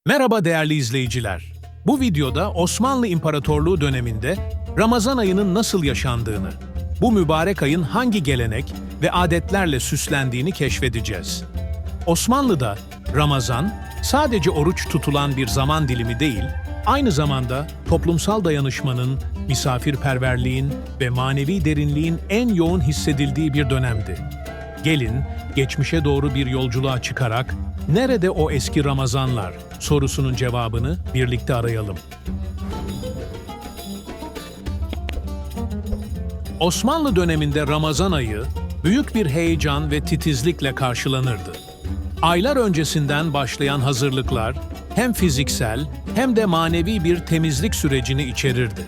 Merhaba değerli izleyiciler. Bu videoda Osmanlı İmparatorluğu döneminde Ramazan ayının nasıl yaşandığını, bu mübarek ayın hangi gelenek ve adetlerle süslendiğini keşfedeceğiz. Osmanlı'da Ramazan sadece oruç tutulan bir zaman dilimi değil, aynı zamanda toplumsal dayanışmanın, misafirperverliğin ve manevi derinliğin en yoğun hissedildiği bir dönemdi. Gelin, geçmişe doğru bir yolculuğa çıkarak "Nerede o eski Ramazanlar?" sorusunun cevabını birlikte arayalım. Osmanlı döneminde Ramazan ayı büyük bir heyecan ve titizlikle karşılanırdı. Aylar öncesinden başlayan hazırlıklar hem fiziksel hem de manevi bir temizlik sürecini içerirdi.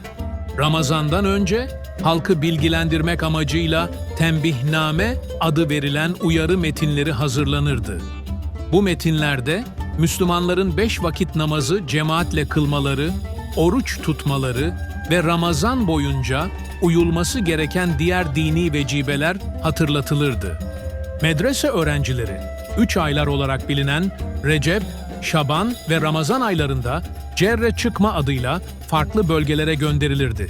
Ramazan'dan önce halkı bilgilendirmek amacıyla Tembihname adı verilen uyarı metinleri hazırlanırdı. Bu metinlerde Müslümanların 5 vakit namazı cemaatle kılmaları, oruç tutmaları ve Ramazan boyunca uyulması gereken diğer dini vecibeler hatırlatılırdı. Medrese öğrencileri, 3 aylar olarak bilinen Recep, Şaban ve Ramazan aylarında Cerre çıkma adıyla farklı bölgelere gönderilirdi.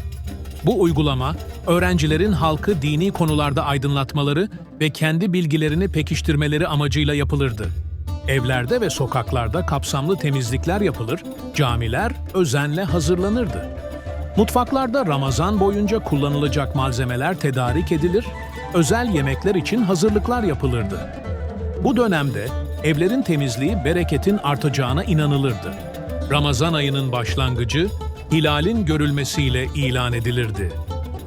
Bu uygulama, öğrencilerin halkı dini konularda aydınlatmaları ve kendi bilgilerini pekiştirmeleri amacıyla yapılırdı. Evlerde ve sokaklarda kapsamlı temizlikler yapılır, camiler özenle hazırlanırdı. Mutfaklarda Ramazan boyunca kullanılacak malzemeler tedarik edilir, özel yemekler için hazırlıklar yapılırdı. Bu dönemde evlerin temizliği bereketin artacağına inanılırdı. Ramazan ayının başlangıcı, hilalin görülmesiyle ilan edilirdi.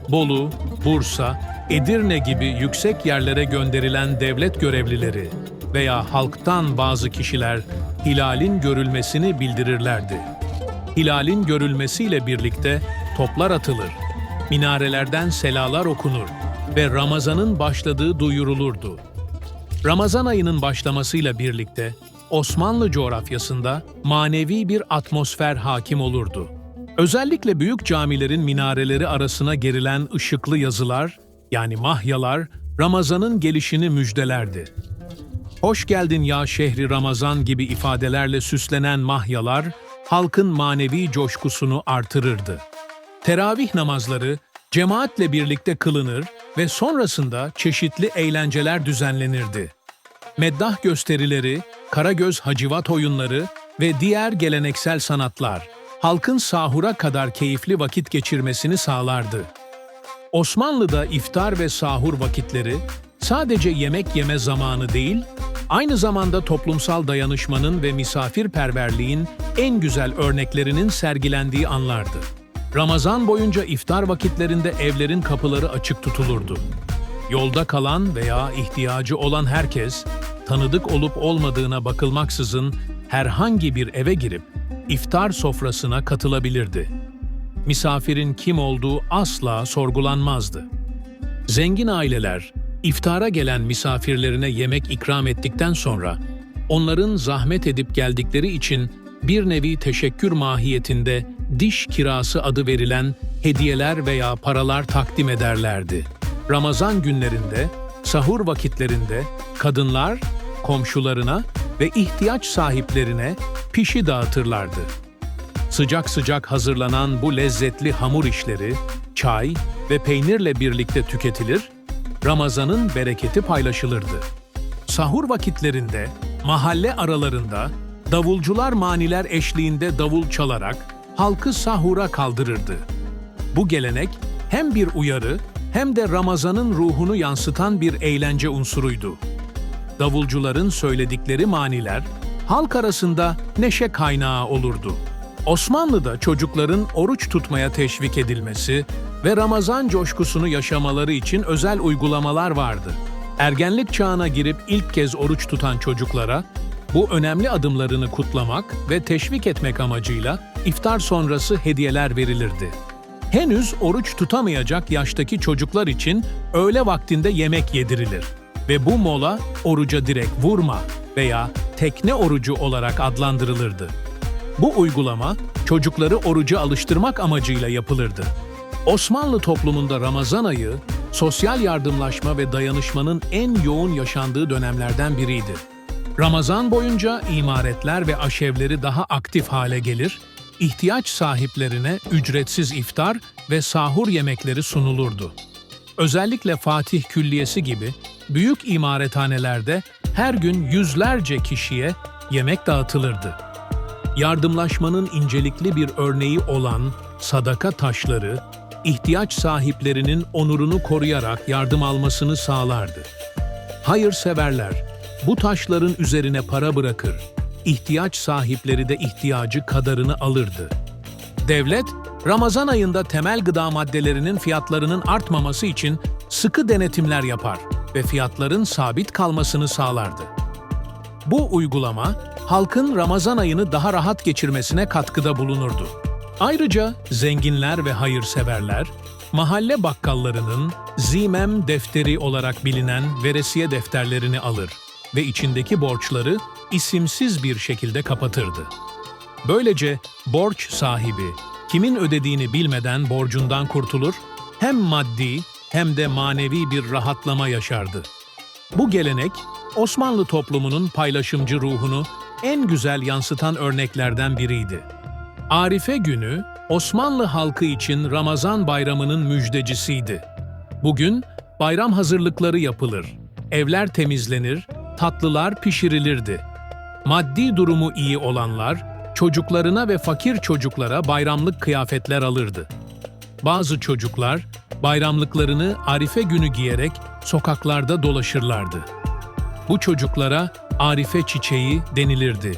Bolu, Bursa, Edirne gibi yüksek yerlere gönderilen devlet görevlileri veya halktan bazı kişiler hilalin görülmesini bildirirlerdi. Hilalin görülmesiyle birlikte toplar atılır, minarelerden selalar okunur ve Ramazan'ın başladığı duyurulurdu. Ramazan ayının başlamasıyla birlikte Osmanlı coğrafyasında manevi bir atmosfer hakim olurdu. Özellikle büyük camilerin minareleri arasına gerilen ışıklı yazılar, yani mahyalar, Ramazan'ın gelişini müjdelerdi. "Hoş geldin ya şehri Ramazan" gibi ifadelerle süslenen mahyalar, halkın manevi coşkusunu artırırdı. Teravih namazları cemaatle birlikte kılınır ve sonrasında çeşitli eğlenceler düzenlenirdi. Meddah gösterileri, Karagöz Hacivat oyunları ve diğer geleneksel sanatlar, halkın sahura kadar keyifli vakit geçirmesini sağlardı. Osmanlı'da iftar ve sahur vakitleri sadece yemek yeme zamanı değil, aynı zamanda toplumsal dayanışmanın ve misafirperverliğin en güzel örneklerinin sergilendiği anlardı. Ramazan boyunca iftar vakitlerinde evlerin kapıları açık tutulurdu. Yolda kalan veya ihtiyacı olan herkes, tanıdık olup olmadığına bakılmaksızın herhangi bir eve girip iftar sofrasına katılabilirdi. Misafirin kim olduğu asla sorgulanmazdı. Zengin aileler, iftara gelen misafirlerine yemek ikram ettikten sonra, onların zahmet edip geldikleri için bir nevi teşekkür mahiyetinde diş kirası adı verilen hediyeler veya paralar takdim ederlerdi. Ramazan günlerinde, sahur vakitlerinde kadınlar komşularına ve ihtiyaç sahiplerine pişi dağıtırlardı. Sıcak sıcak hazırlanan bu lezzetli hamur işleri, çay ve peynirle birlikte tüketilir, Ramazan'ın bereketi paylaşılırdı. Sahur vakitlerinde, mahalle aralarında, davulcular maniler eşliğinde davul çalarak halkı sahura kaldırırdı. Bu gelenek hem bir uyarı hem de Ramazan'ın ruhunu yansıtan bir eğlence unsuruydu. Davulcuların söyledikleri maniler halk arasında neşe kaynağı olurdu. Osmanlı'da çocukların oruç tutmaya teşvik edilmesi ve Ramazan coşkusunu yaşamaları için özel uygulamalar vardı. Ergenlik çağına girip ilk kez oruç tutan çocuklara bu önemli adımlarını kutlamak ve teşvik etmek amacıyla iftar sonrası hediyeler verilirdi. Henüz oruç tutamayacak yaştaki çocuklar için öğle vaktinde yemek yedirilir ve bu mola oruca direkt vurma veya tekne orucu olarak adlandırılırdı. Bu uygulama çocukları oruca alıştırmak amacıyla yapılırdı. Osmanlı toplumunda Ramazan ayı, sosyal yardımlaşma ve dayanışmanın en yoğun yaşandığı dönemlerden biriydi. Ramazan boyunca imaretler ve aşevleri daha aktif hale gelir, ihtiyaç sahiplerine ücretsiz iftar ve sahur yemekleri sunulurdu. Özellikle Fatih Külliyesi gibi büyük imarethanelerde her gün yüzlerce kişiye yemek dağıtılırdı. Yardımlaşmanın incelikli bir örneği olan sadaka taşları, ihtiyaç sahiplerinin onurunu koruyarak yardım almasını sağlardı. Hayırseverler, bu taşların üzerine para bırakır, ihtiyaç sahipleri de ihtiyacı kadarını alırdı. Devlet, Ramazan ayında temel gıda maddelerinin fiyatlarının artmaması için sıkı denetimler yapar ve fiyatların sabit kalmasını sağlardı. Bu uygulama, halkın Ramazan ayını daha rahat geçirmesine katkıda bulunurdu. Ayrıca zenginler ve hayırseverler, mahalle bakkallarının zimem defteri olarak bilinen veresiye defterlerini alır ve içindeki borçları isimsiz bir şekilde kapatırdı. Böylece borç sahibi, kimin ödediğini bilmeden borcundan kurtulur, hem maddi hem de manevi bir rahatlama yaşardı. Bu gelenek, Osmanlı toplumunun paylaşımcı ruhunu en güzel yansıtan örneklerden biriydi. Arife günü, Osmanlı halkı için Ramazan bayramının müjdecisiydi. Bugün bayram hazırlıkları yapılır, evler temizlenir, tatlılar pişirilirdi. Maddi durumu iyi olanlar, çocuklarına ve fakir çocuklara bayramlık kıyafetler alırdı. Bazı çocuklar, bayramlıklarını Arife günü giyerek sokaklarda dolaşırlardı. Bu çocuklara Arife çiçeği denilirdi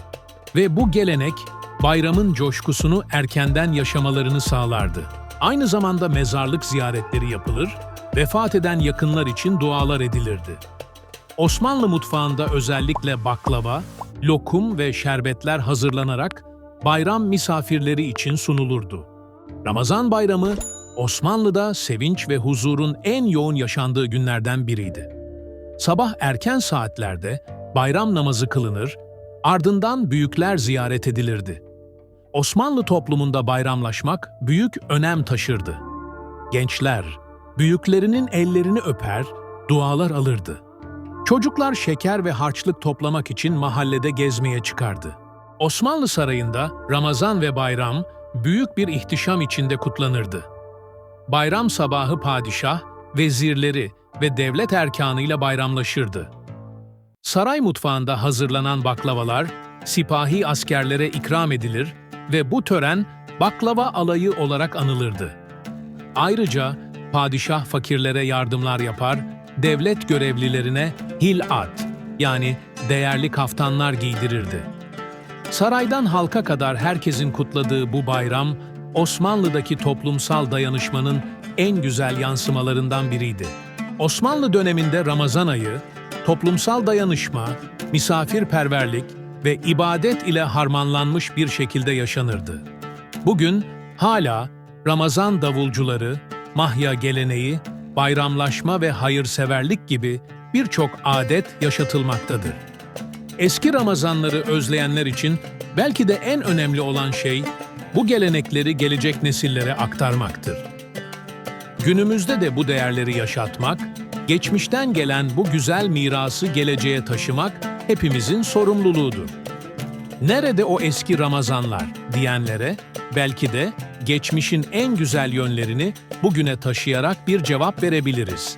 ve bu gelenek, bayramın coşkusunu erkenden yaşamalarını sağlardı. Aynı zamanda mezarlık ziyaretleri yapılır, vefat eden yakınlar için dualar edilirdi. Osmanlı mutfağında özellikle baklava, lokum ve şerbetler hazırlanarak bayram misafirleri için sunulurdu. Ramazan bayramı, Osmanlı'da sevinç ve huzurun en yoğun yaşandığı günlerden biriydi. Sabah erken saatlerde bayram namazı kılınır, ardından büyükler ziyaret edilirdi. Osmanlı toplumunda bayramlaşmak büyük önem taşırdı. Gençler, büyüklerinin ellerini öper, dualar alırdı. Çocuklar şeker ve harçlık toplamak için mahallede gezmeye çıkardı. Osmanlı Sarayı'nda Ramazan ve bayram büyük bir ihtişam içinde kutlanırdı. Bayram sabahı padişah, vezirleri ve devlet erkanıyla bayramlaşırdı. Saray mutfağında hazırlanan baklavalar sipahi askerlere ikram edilir ve bu tören baklava alayı olarak anılırdı. Ayrıca padişah fakirlere yardımlar yapar, devlet görevlilerine hilat yani değerli kaftanlar giydirirdi. Saraydan halka kadar herkesin kutladığı bu bayram, Osmanlı'daki toplumsal dayanışmanın en güzel yansımalarından biriydi. Osmanlı döneminde Ramazan ayı, toplumsal dayanışma, misafirperverlik ve ibadet ile harmanlanmış bir şekilde yaşanırdı. Bugün hala Ramazan davulcuları, mahya geleneği, bayramlaşma ve hayırseverlik gibi birçok adet yaşatılmaktadır. Eski Ramazanları özleyenler için belki de en önemli olan şey bu gelenekleri gelecek nesillere aktarmaktır. Günümüzde de bu değerleri yaşatmak, geçmişten gelen bu güzel mirası geleceğe taşımak hepimizin sorumluluğudur. Nerede o eski Ramazanlar diyenlere belki de geçmişin en güzel yönlerini bugüne taşıyarak bir cevap verebiliriz.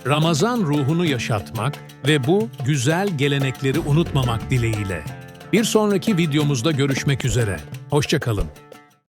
Ramazan ruhunu yaşatmak ve bu güzel gelenekleri unutmamak dileğiyle. Bir sonraki videomuzda görüşmek üzere. Hoşça kalın.